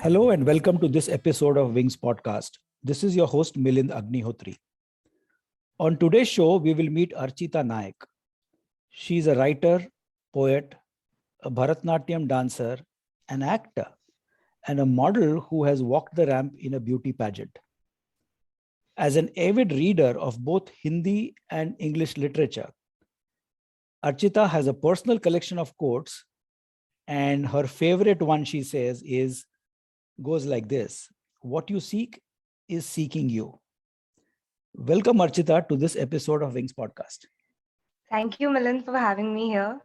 Hello and welcome to this episode of Wings Podcast. This is your host Milind Agnihotri. On today's show, we will meet Archita Naik. She is a writer, poet, a Bharatnatyam dancer, an actor, and a model who has walked the ramp in a beauty pageant. As an avid reader of both Hindi and English literature, Archita has a personal collection of quotes, and her favorite one, she says, goes like this: what you seek is seeking you. Welcome, Archita, to this episode of Wings Podcast. Thank you, Milind, for having me here.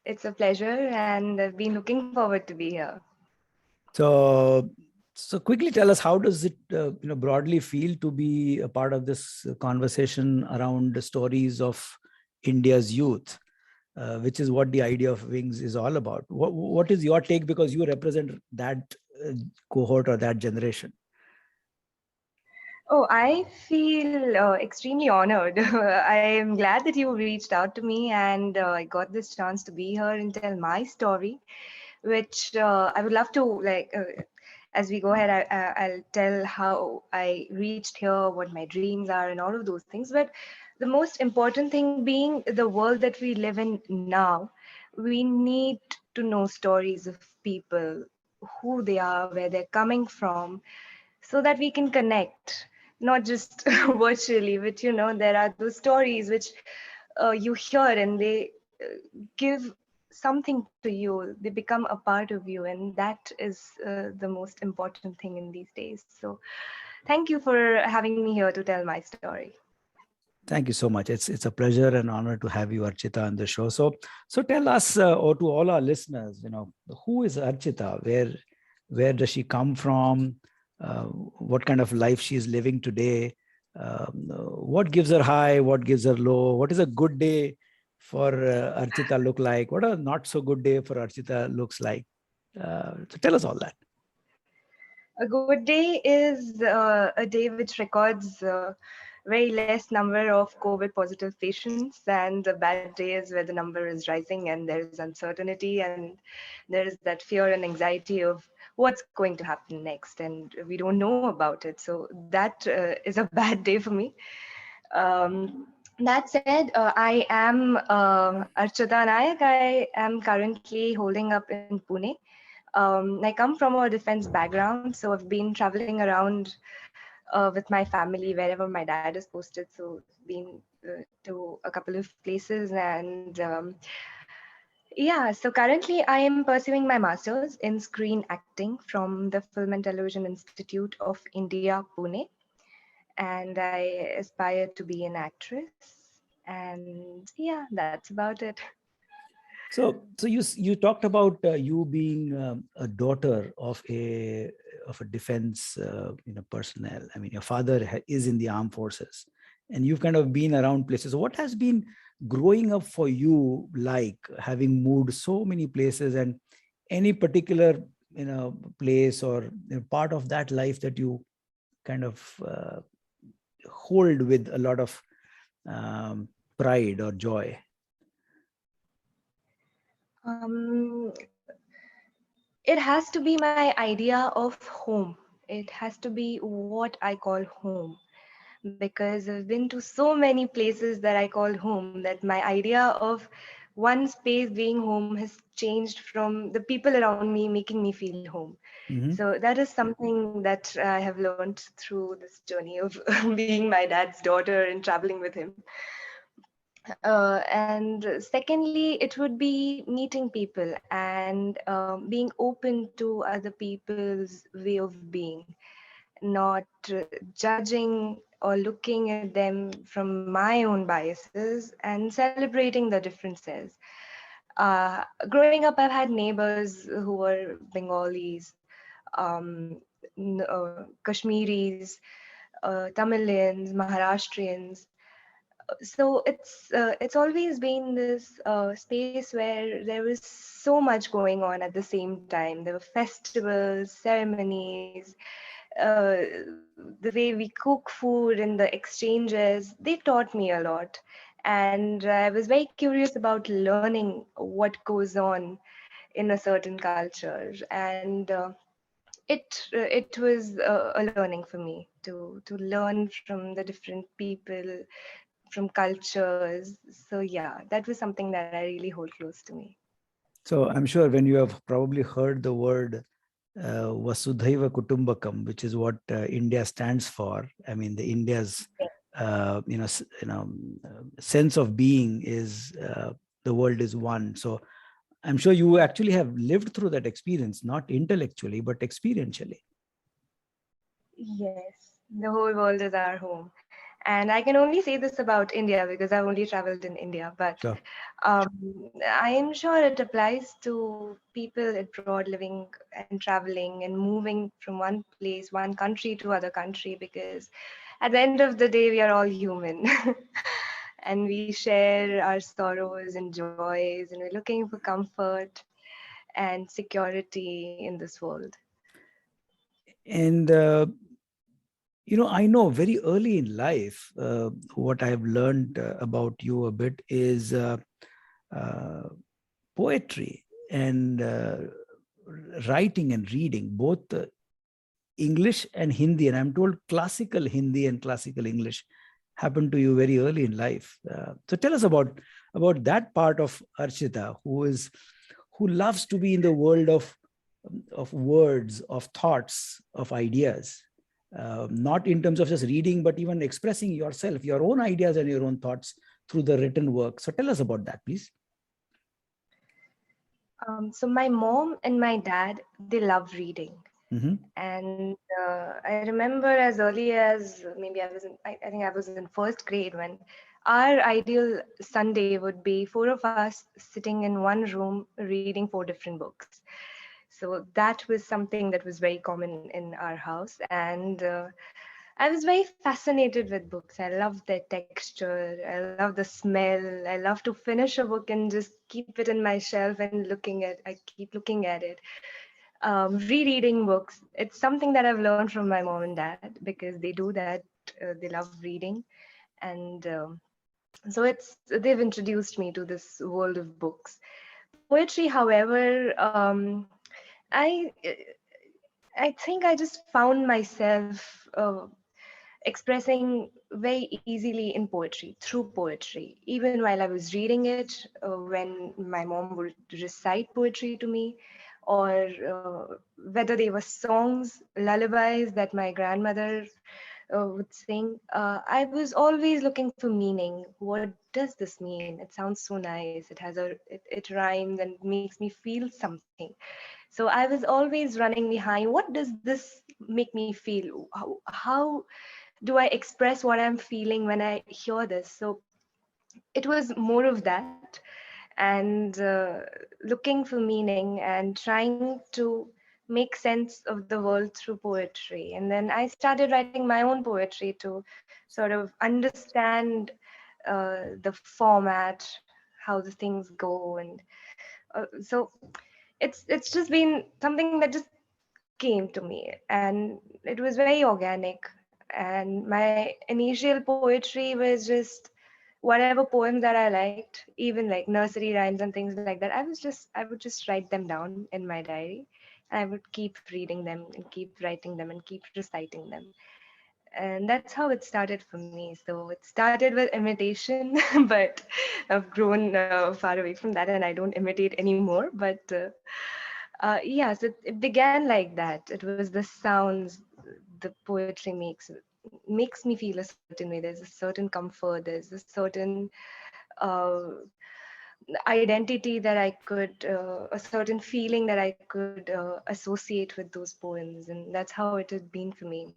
It's a pleasure, and I've been looking forward to be here. So quickly tell us, how does it, broadly feel to be a part of this conversation around the stories of India's youth, which is what the idea of Wings is all about. What is your take, because you represent that cohort or that generation? Oh, I feel extremely honored. I am glad that you reached out to me and I got this chance to be here and tell my story, which I would love to, as we go ahead, I'll tell how I reached here, what my dreams are, and all of those things. But the most important thing being the world that we live in now, we need to know stories of people, who they are, where they're coming from, so that we can connect, not just virtually, but there are those stories which you hear and they give something to you. They become a part of you, and that is the most important thing in these days. So thank you for having me here to tell my story. Thank you so much. It's a pleasure and honor to have you, Archita, on the show. So tell us, or to all our listeners, who is Archita? Where does she come from? What kind of life she is living today? What gives her high? What gives her low? What is a good day for Archita look like? What a not so good day for Archita looks like? So tell us all that. A good day is a day which records very less number of COVID positive patients, and a bad day is where the number is rising and there is uncertainty and there is that fear and anxiety of what's going to happen next, and we don't know about it. So that is a bad day for me. That said, I am Archita Naik. I am currently holding up in Pune. I come from a defense background, so I've been traveling around with my family wherever my dad is posted. So been to a couple of places, and yeah. So currently, I am pursuing my master's in screen acting from the Film and Television Institute of India, Pune, and I aspire to be an actress. And yeah, that's about it. So you talked about you being a daughter of a defense personnel. I mean, your father is in the armed forces, and you've kind of been around places. What has been growing up for you like, having moved so many places, and any particular place or part of that life that you kind of hold with a lot of pride or joy? Um, it has to be my idea of home. It has to be what I call home, because I've been to so many places that I call home that my idea of one space being home has changed from the people around me making me feel home. Mm-hmm. So that is something that I have learned through this journey of being my dad's daughter and traveling with him. And secondly, it would be meeting people and being open to other people's way of being, not judging or looking at them from my own biases and celebrating the differences. Growing up, I've had neighbors who were Bengalis, um, Kashmiris, Tamilians, Maharashtrians. So it's always been this space where there was so much going on at the same time. There were festivals, ceremonies, uh, the way we cook food and the exchanges. They taught me a lot, and I was very curious about learning what goes on in a certain culture. And it was a learning for me to learn from the different people, from cultures. So yeah, that was something that I really hold close to me. So I'm sure when you have probably heard the word Vasudhaiva Kutumbakam, which is what India stands for. I mean, the India's sense of being is the world is one. So I'm sure you actually have lived through that experience, not intellectually but experientially. Yes, the whole world is our home. And I can only say this about India because I've only traveled in India, but Sure. I am sure it applies to people abroad living and traveling and moving from one place, one country to other country, because at the end of the day, we are all human. And we share our sorrows and joys, and we're looking for comfort and security in this world. And I know very early in life, what I've learned about you a bit is uh, poetry and writing and reading, both English and Hindi. And I'm told classical Hindi and classical English happened to you very early in life. So tell us about that part of Archita, who loves to be in the world of words, of thoughts, of ideas, not in terms of just reading, but even expressing yourself, your own ideas and your own thoughts through the written work. So tell us about that, please. So my mom and my dad, they love reading. Mm-hmm. And I remember as early as maybe I think I was in first grade when our ideal Sunday would be four of us sitting in one room reading four different books. So that was something that was very common in our house. And I was very fascinated with books. I love their texture. I love the smell. I love to finish a book and just keep it in my shelf and I keep looking at it. Rereading books. It's something that I've learned from my mom and dad because they do that. They love reading, and so they've introduced me to this world of books. Poetry, however, I think I just found myself expressing very easily in poetry, through poetry. Even while I was reading it, when my mom would recite poetry to me, or whether they were songs, lullabies that my grandmother would sing, I was always looking for meaning. What does this mean? It sounds so nice. It rhymes and makes me feel something. So I was always running behind. What does this make me feel? How do I express what I'm feeling when I hear this? So it was more of that, and looking for meaning and trying to make sense of the world through poetry. And then I started writing my own poetry to sort of understand the format, how the things go, and so it's just been something that just came to me, and it was very organic. And my initial poetry was just whatever poems that I liked, even like nursery rhymes and things like that. I would just write them down in my diary, and I would keep reading them and keep writing them and keep reciting them. And that's how it started for me. So it started with imitation, but I've grown far away from that, and I don't imitate anymore. But yes, it began like that. It was the sounds the poetry makes me feel a certain way. There's a certain comfort. There's a certain uh, identity that I could, a certain feeling that I could associate with those poems, and that's how it has been for me.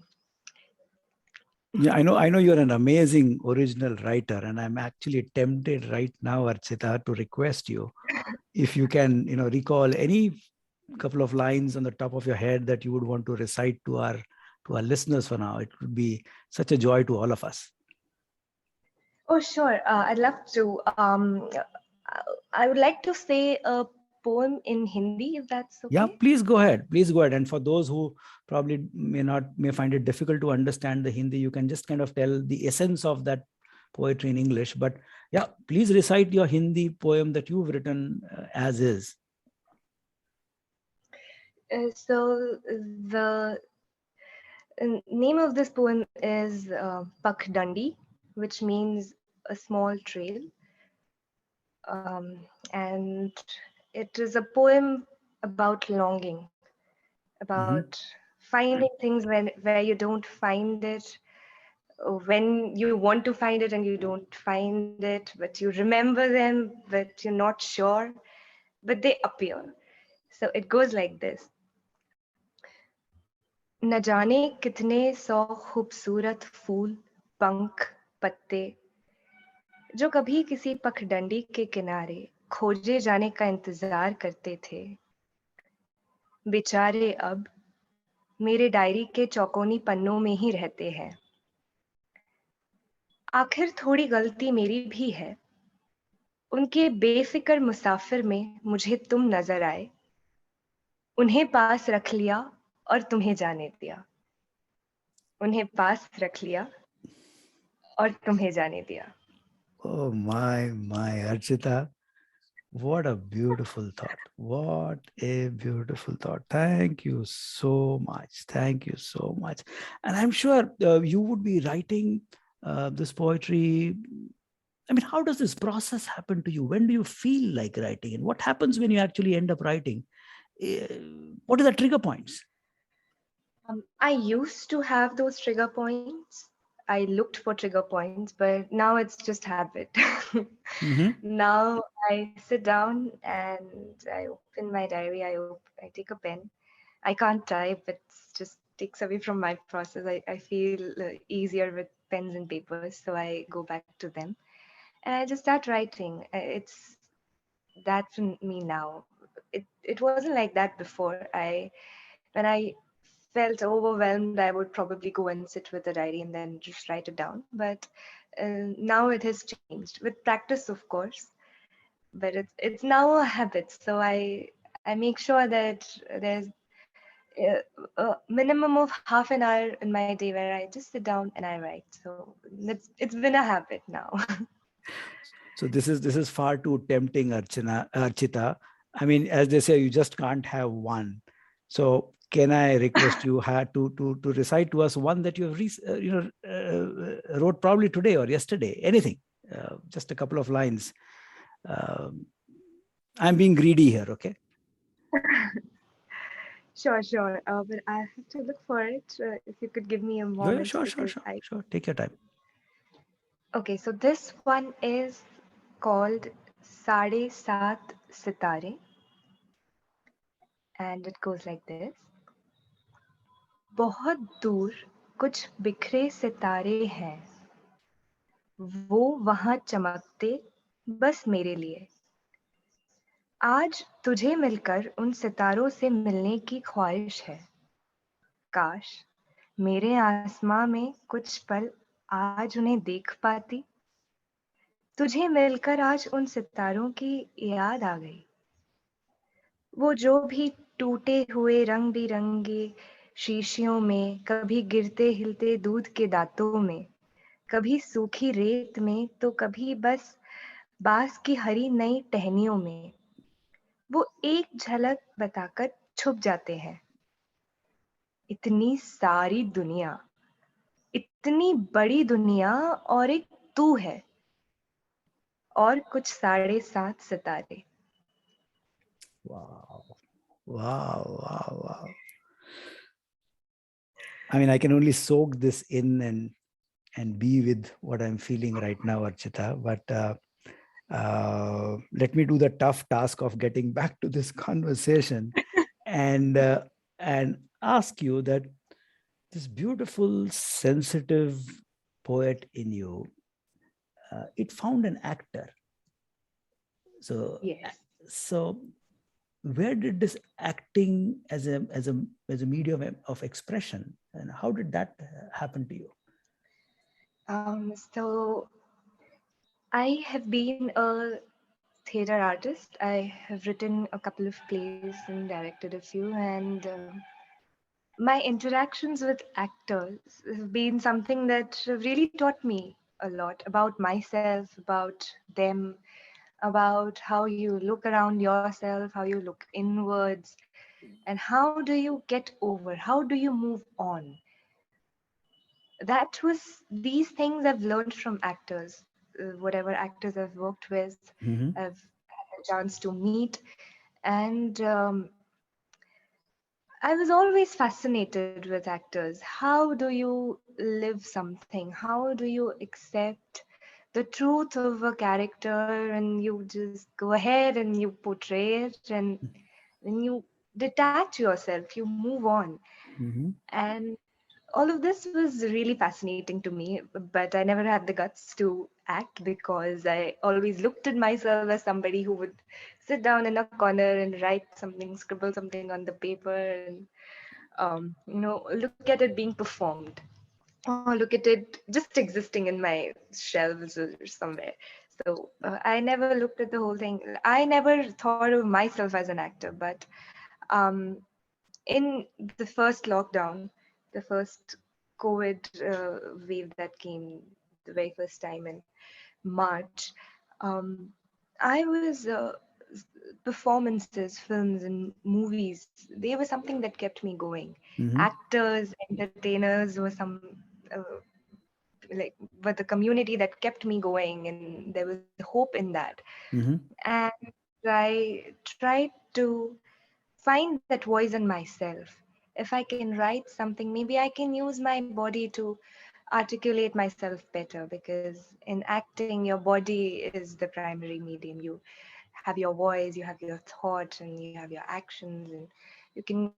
Yeah, I know you're an amazing original writer, and I'm actually tempted right now, Archita, to request you if you can, recall any couple of lines on the top of your head that you would want to recite to our listeners for now. It would be such a joy to all of us. Oh, sure. I'd love to. I would like to say a poem in Hindi, if that's Yeah, okay. please go ahead. Please go ahead. And for those who probably may find it difficult to understand the Hindi, you can just kind of tell the essence of that poetry in English. But yeah, please recite your Hindi poem that you've written as is. So the name of this poem is Pakdandi, which means a small trail. And it is a poem about longing, Mm-hmm. about finding things where you don't find it, when you want to find it and you don't find it, but you remember them, but you're not sure, but they appear. So it goes like this. न जाने कितने सौ खूबसूरत फूल, पंख, पत्ते जो कभी किसी पखडंडी के किनारे खोजे जाने का इंतजार करते थे, बेचारे अब मेरे डायरी के चौकोनी पन्नों में ही रहते हैं। आखिर थोड़ी गलती मेरी भी है, उनके बेफिक्र मुसाफिर में मुझे तुम नजर आए, उन्हें पास रख लिया और तुम्हें जाने दिया, उन्हें पास रख लिया और तुम्हें जाने दिया। Oh my, Archita. What a beautiful thought. What a beautiful thought. Thank you so much. Thank you so much. And I'm sure you would be writing this poetry. I mean, how does this process happen to you? When do you feel like writing? And what happens when you actually end up writing? What are the trigger points? I used to have those trigger points. I looked for trigger points, but now it's just habit. Mm-hmm. Now I sit down and I open my diary. I take a pen. I can't type. It just takes away from my process. I feel easier with pens and papers, so I go back to them and I just start writing. It's that for me now. It wasn't like that before. When I felt overwhelmed, I would probably go and sit with a diary and then just write it down. But now it has changed with practice, of course. But it's now a habit. So I make sure that there's a minimum of half an hour in my day where I just sit down and I write. So it's been a habit now. So this is far too tempting, Archita. I mean, as they say, you just can't have one. So can I request you to recite to us one that you have wrote probably today or yesterday? Anything, just a couple of lines. Um, I'm being greedy here, okay? Sure. But I have to look for it. If you could give me a Yeah, moment because I. sure. Take your time. Okay, so this one is called Sade Saat Sitare, and it goes like this. बहुत दूर कुछ बिखरे सितारे हैं, वो वहां चमकते बस मेरे लिए। आज तुझे मिलकर उन सितारों से मिलने की ख्वाहिश है। काश मेरे आसमां में कुछ पल आज उन्हें देख पाती। तुझे मिलकर आज उन सितारों की याद आ गई। वो जो भी टूटे हुए रंग बिरंगे शीशियों में, कभी गिरते हिलते दूध के दांतों में, कभी सूखी रेत में, तो कभी बस बांस की हरी नई टहनियों में, वो एक झलक बताकर छुप जाते हैं। इतनी सारी दुनिया, इतनी बड़ी दुनिया, और एक तू है, और कुछ 7.5 सितारे। Wow, wow. I mean, I can only soak this in and be with what I'm feeling right now, Archita. But let me do the tough task of getting back to this conversation and and ask you that this beautiful, sensitive poet in you, it found an actor. So, Yes. so where did this acting as a medium of expression, and how did that happen to you? So I have been a theater artist. I have written a couple of plays and directed a few, and my interactions with actors have been something that really taught me a lot about myself, about them, about how you look around yourself, how you look inwards. and how do you get over? How do you move on? That was these things I've learned from actors. Whatever actors I've worked with, Mm-hmm. I've had a chance to meet, and I was always fascinated with actors. How do you live something? How do you accept the truth of a character and you just go ahead and you portray it, and when you detach yourself, you move on. Mm-hmm. And all of this was really fascinating to me, but I never had the guts to act because I always looked at myself as somebody who would sit down in a corner and write something, scribble something on the paper, and look at it being performed, or look at it just existing in my shelves or somewhere. So I never looked at the whole thing. I never thought of myself as an actor, but um, in the first lockdown, the first COVID wave that came the very first time in March, um, I was performances, films, and movies. They were something that kept me going. Mm-hmm. Actors, entertainers were uh, like were the community that kept me going, and there was hope in that. Mm-hmm. And I tried to find that voice in myself. If I can write something, maybe I can use my body to articulate myself better, because in acting, your body is the primary medium. You have your voice, you have your thoughts, and you have your actions, and you can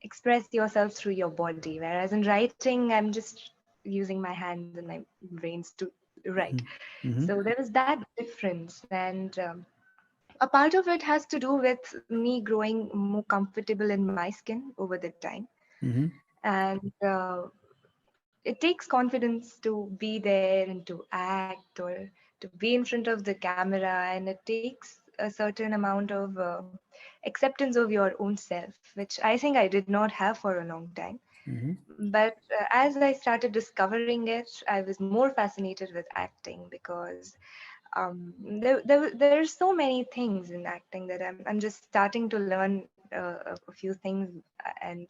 express yourself through your body. Whereas in writing, I'm just using my hands and my brains to write. Mm-hmm. So there is that difference. And a part of it has to do with me growing more comfortable in my skin over the time. Mm-hmm. And it takes confidence to be there and to act, or to be in front of the camera, and it takes a certain amount of acceptance of your own self, which I think I did not have for a long time. Mm-hmm. But as I started discovering it, I was more fascinated with acting, because there are so many things in acting that I'm just starting to learn a few things, and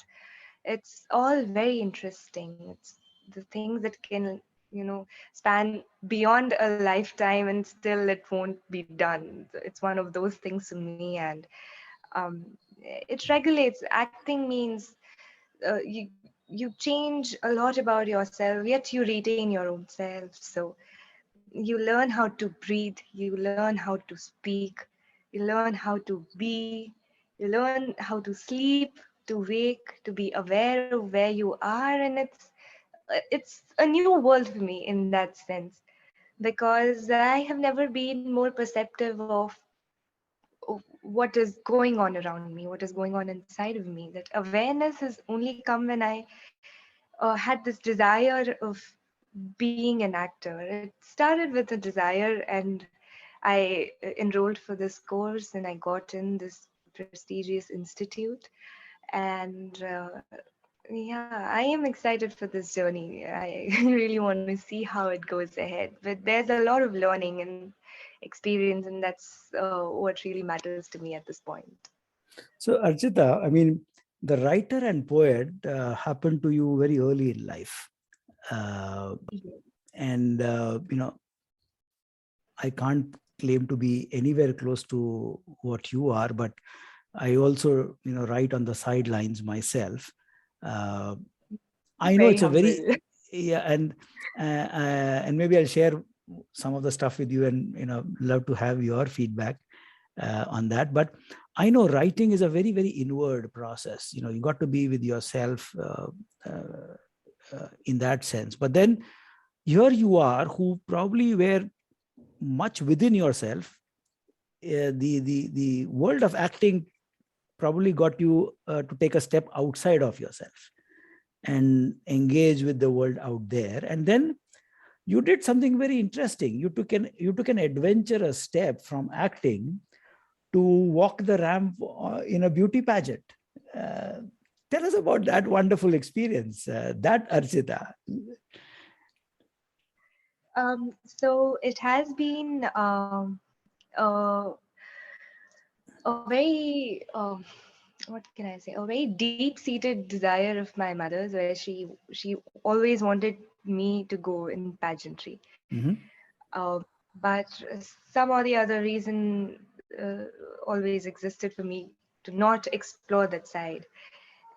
it's all very interesting. It's the things that can, span beyond a lifetime, and still it won't be done. It's one of those things to me. And um, it regulates. Acting means you change a lot about yourself, yet you retain your own self. So you learn how to breathe, you learn how to speak, you learn how to be, you learn how to sleep, to wake, to be aware of where you are. And it's a new world for me in that sense, because I have never been more perceptive of what is going on around me, what is going on inside of me. That awareness has only come when I had this desire of being an actor. It started with a desire, and I enrolled for this course, and I got in this prestigious institute. And yeah, I am excited for this journey. I really want to see how it goes ahead. But there's a lot of learning and experience, and that's what really matters to me at this point. So, Archita, I mean, the writer and poet happened to you very early in life. Uh, and, I can't claim to be anywhere close to what you are, but I also, write on the sidelines myself. Uh, I know Very it's a very, humble. yeah, and maybe I'll share some of the stuff with you, and love to have your feedback on that. But I know writing is a very, very inward process. You got to be with yourself in that sense. But then here you are, who probably were much within yourself. The world of acting probably got you to take a step outside of yourself and engage with the world out there. And then you did something very interesting. You took an adventurous step from acting to walk the ramp in a beauty pageant. Uh, Tell us about that wonderful experience, that Archita. So it has been a very what can I say? A very deep-seated desire of my mother's, where she always wanted me to go in pageantry. Mm-hmm. Uh, but some or the other reason always existed for me to not explore that side.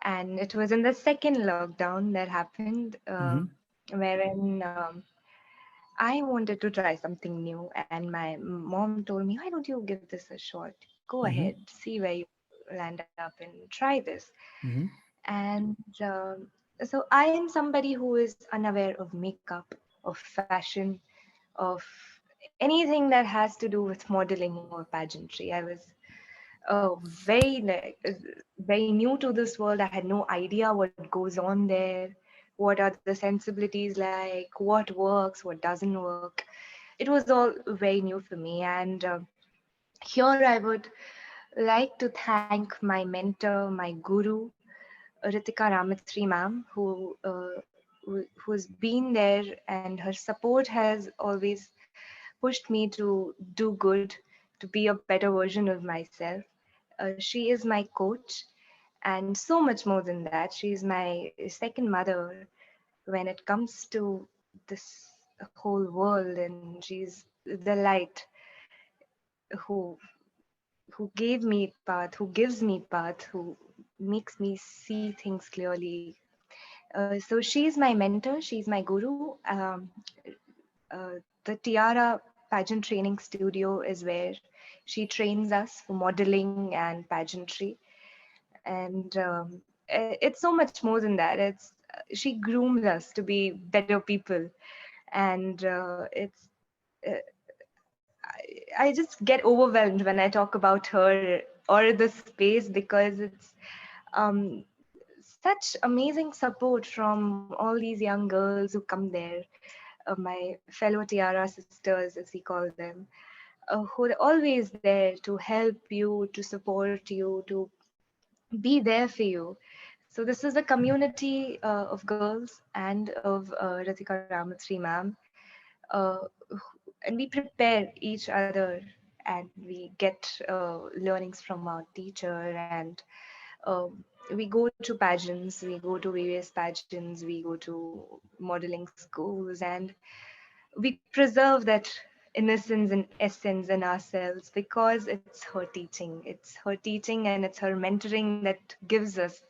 And it was in the second lockdown that happened, Mm-hmm. wherein I wanted to try something new, and my mom told me, "Why don't you give this a shot? Go Mm-hmm. ahead, see where you land up, and try this." Mm-hmm. And so I am somebody who is unaware of makeup, of fashion, of anything that has to do with modeling or pageantry. I was very new to this world. I had no idea what goes on there, what are the sensibilities like, what works, what doesn't work. It was all very new for me, and here I would like to thank my mentor, my guru, Ritika Ramatri ma'am, who's been there, and her support has always pushed me to do good, to be a better version of myself. She is my coach, and so much more than that. She's my second mother when it comes to this whole world, and she's the light who who gave me path, who gives me path, who makes me see things clearly. So she's my mentor, she's my guru. The Tiara Pageant Training Studio is where she trains us for modeling and pageantry. And it's so much more than that. It's She grooms us to be better people, and uh, I just get overwhelmed when I talk about her or the space, because it's um, such amazing support from all these young girls who come there, my fellow Tiara sisters, as we call them, who are always there to help you, to support you, to be there for you. So this is a community of girls and of Ratika Ramatri ma'am, uh, and we prepare each other, and we get learnings from our teacher, and we go to pageants, we go to various pageants, we go to modeling schools, and we preserve that innocence and essence in ourselves, because it's her teaching. It's her teaching and it's her mentoring that gives us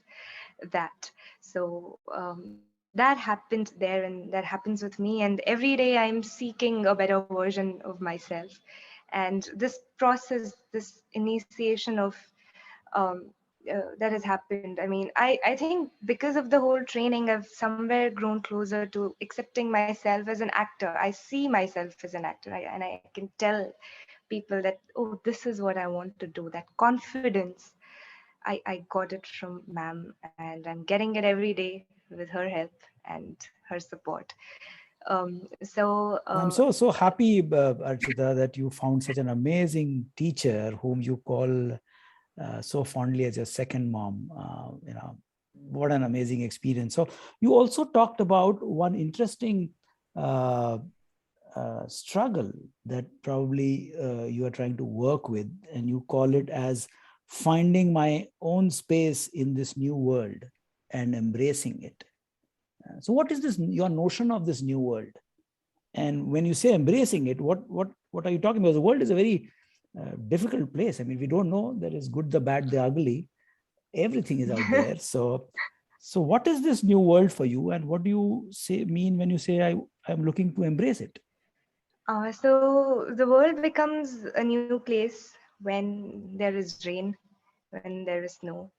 that. So that happened there, and that happens with me. And every day I'm seeking a better version of myself. And this process, this initiation of um, that has happened. I mean, I think because of the whole training, I've somewhere grown closer to accepting myself as an actor. I see myself as an actor, and I can tell people that, oh, this is what I want to do. That confidence, I got it from ma'am, and I'm getting it every day with her help and her support. So I'm so happy, Archita, that you found such an amazing teacher whom you call so fondly as your second mom. What an amazing experience. So you also talked about one interesting uh, struggle that probably you are trying to work with, and you call it as finding my own space in this new world and embracing it. So what is this your notion of this new world? And when you say embracing it, what are you talking about? The world is a very difficult place. I mean, we don't know. There is good, the bad, the ugly. Everything is out there. So what is this new world for you, and what do you say mean when you say I'm looking to embrace it? so the world becomes a new place when there is rain, when there is snow,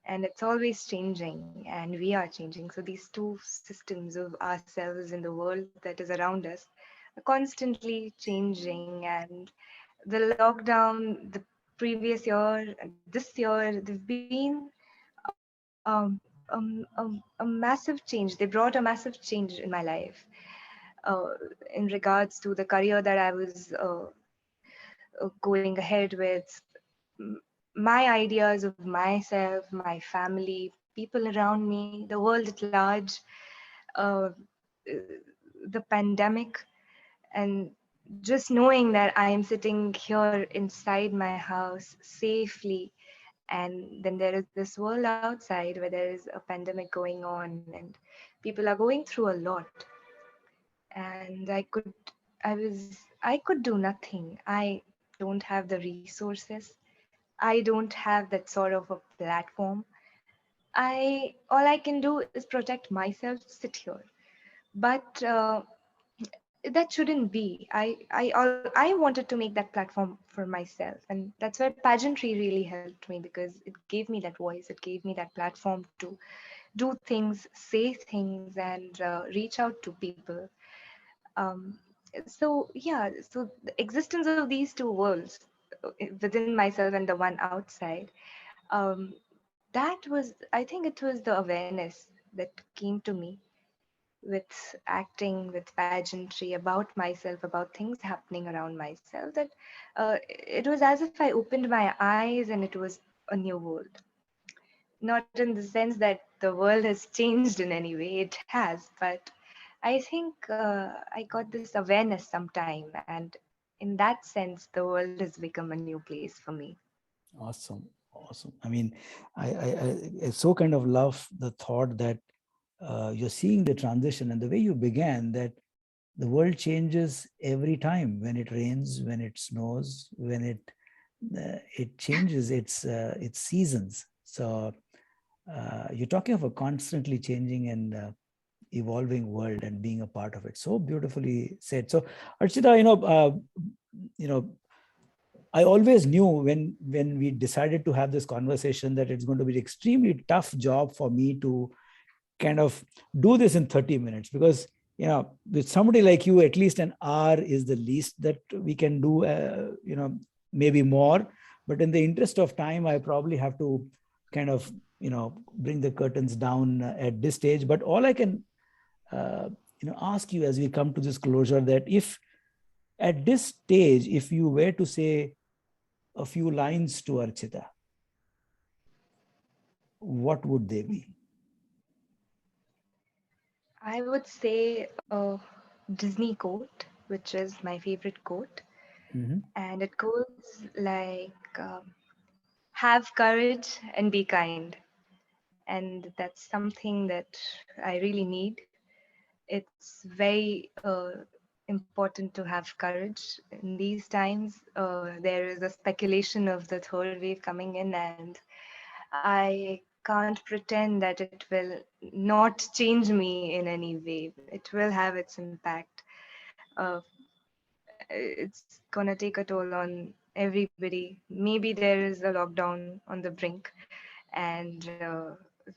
and it's always changing, and we are changing. So these two systems of ourselves in the world that is around us are constantly changing. And the lockdown, the previous year, this year, they've been a massive change. They brought a massive change in my life, uh, in regards to the career that I was going ahead with, m- my ideas of myself, my family, people around me, the world at large, uh, the pandemic, and just knowing that I am sitting here inside my house safely, And then there is this world outside where there is a pandemic going on and people are going through a lot. And I could do nothing. I don't have the resources. I don't have that sort of a platform. I all I can do is protect myself, sit here. But that shouldn't be. I wanted to make that platform for myself, and that's where pageantry really helped me because it gave me that voice. It gave me that platform to do things, say things, and reach out to people. Um, so the existence of these two worlds within myself and the one outside, um, that was, I think it was the awareness that came to me with acting, with pageantry, about myself, about things happening around myself, that it was as if I opened my eyes and it was a new world. Not in the sense that the world has changed in any way, it has, but I think I got this awareness sometime, and in that sense, the world has become a new place for me. Awesome. Awesome. I mean, I so kind of love the thought that you're seeing the transition and the way you began, that the world changes every time, when it rains, when it snows, when it changes its seasons. So you're talking of a constantly changing and evolving world and being a part of it. So beautifully said. So Archita, you know, I always knew when we decided to have this conversation that it's going to be an extremely tough job for me to kind of do this in 30 minutes, because with somebody like you, at least an hour is the least that we can do, maybe more. But in the interest of time, I probably have to kind of bring the curtains down at this stage. But all I can ask you as we come to this closure, that if at this stage, if you were to say a few lines to Archita, what would they be? I would say a Disney quote, which is my favorite quote, Mm-hmm. and it goes like, have courage and be kind. And that's something that I really need. It's very important to have courage in these times. There is a speculation of the third wave coming in, and I can't pretend that it will not change me in any way. It will have its impact. Uh, it's gonna take a toll on everybody. Maybe there is a lockdown on the brink, and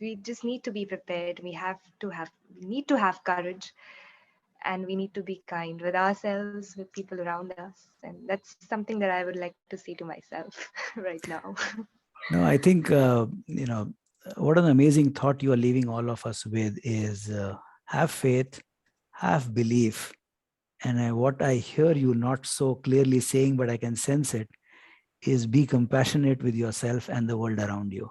we just need to be prepared. We need to have courage, and we need to be kind with ourselves, with people around us, and that's something that I would like to say to myself right now. No, I think, what an amazing thought you are leaving all of us with is, have faith, have belief. And what I hear you not so clearly saying, but I can sense it, is be compassionate with yourself and the world around you.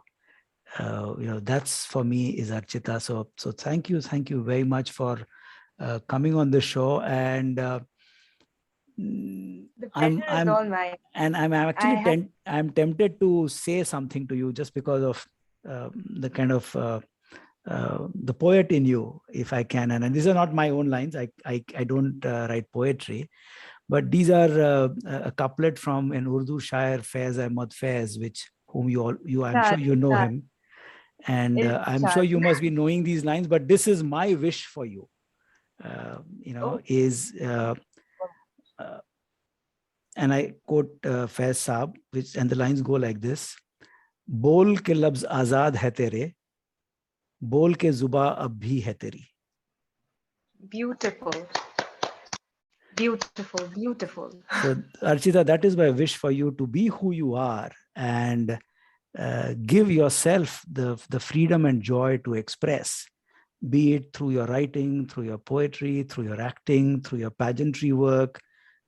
That's for me is Archita. So thank you very much for coming on the show. And The I'm pleasure is I'm all mine. I'm I actually have I'm tempted to say something to you, just because of the kind of the poet in you, if I can. And these are not my own lines. I don't write poetry, but these are a couplet from an Urdu shair, Faiz Ahmad Faiz, which whom I'm sure Irshad, you know Irshad, him, and I'm sure Irshad. you must be knowing these lines. But this is my wish for you. Oh, Is uh, and I quote Faiz Saab, which, and the lines go like this: बोल के लफ्ज आजाद है तेरे, बोल के जुबा अब भी है तेरी. beautiful, beautiful, beautiful. So Archita, that is my wish for you, to be who you are, and give yourself the freedom and joy to express, be it through your writing, through your poetry, through your acting, through your pageantry work,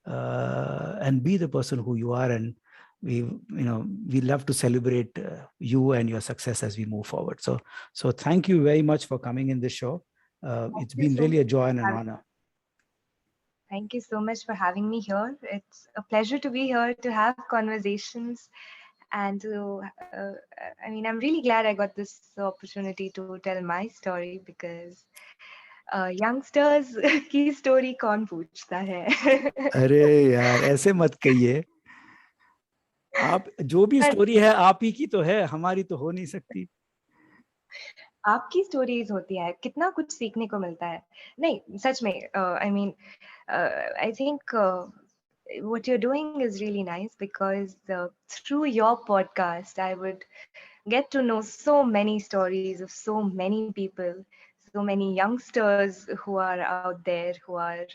and be the person who you are. And we love to celebrate you and your success as we move forward. So thank you very much for coming in this show. Thank It's you been so really much a joy for and an having honor. Thank you so much for having me here. It's a pleasure to be here to have conversations And I mean, I'm really glad I got this opportunity to tell my story because youngsters की story कौन पूछता है? अरे यार ऐसे मत कहिए, आप जो भी But स्टोरी है आप ही की तो है, हमारी तो हो नहीं सकती। आपकी स्टोरीज होती है, कितना कुछ सीखने को मिलता है। नहीं सच में, I mean, I think what you're doing is really nice because through your podcast I would get to know so many stories of so many people, so many youngsters who are out there who are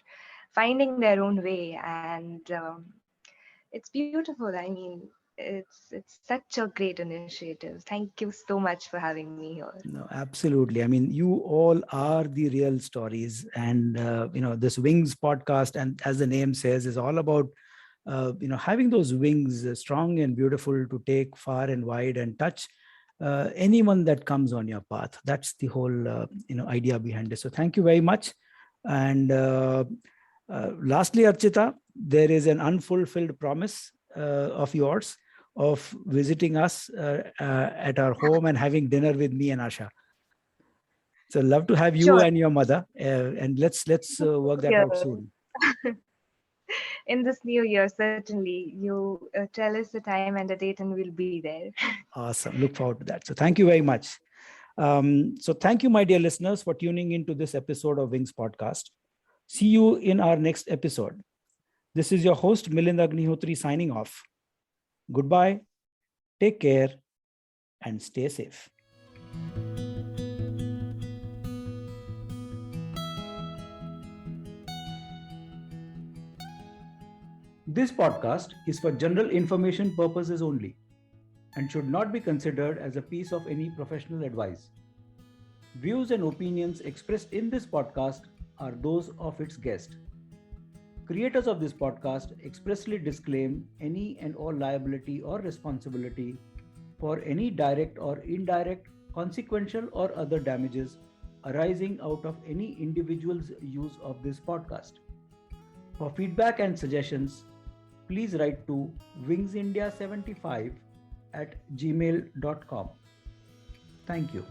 finding their own way, and it's beautiful. I mean, it's such a great initiative. Thank you so much for having me here. No, absolutely. I mean, you all are the real stories, and this Wings podcast, and as the name says, is all about having those wings, strong and beautiful, to take far and wide and touch anyone that comes on your path. That's the whole idea behind it. So thank you very much. And lastly, Archita, there is an unfulfilled promise of yours of visiting us at our home and having dinner with me and Asha. So love to have you Sure. and your mother, and let's work that Yeah. out soon. In this new year, certainly, you tell us the time and the date, and we'll be there. Awesome. Look forward to that. So thank you very much. So thank you, my dear listeners, for tuning into this episode of Wings Podcast. See you in our next episode. This is your host, Milind Agnihotri, signing off. Goodbye, take care, and stay safe. This podcast is for general information purposes only and should not be considered as a piece of any professional advice. Views and opinions expressed in this podcast are those of its guest. Creators of this podcast expressly disclaim any and all liability or responsibility for any direct or indirect, consequential, or other damages arising out of any individual's use of this podcast. For feedback and suggestions, please write to wingsindia75@gmail.com. Thank you.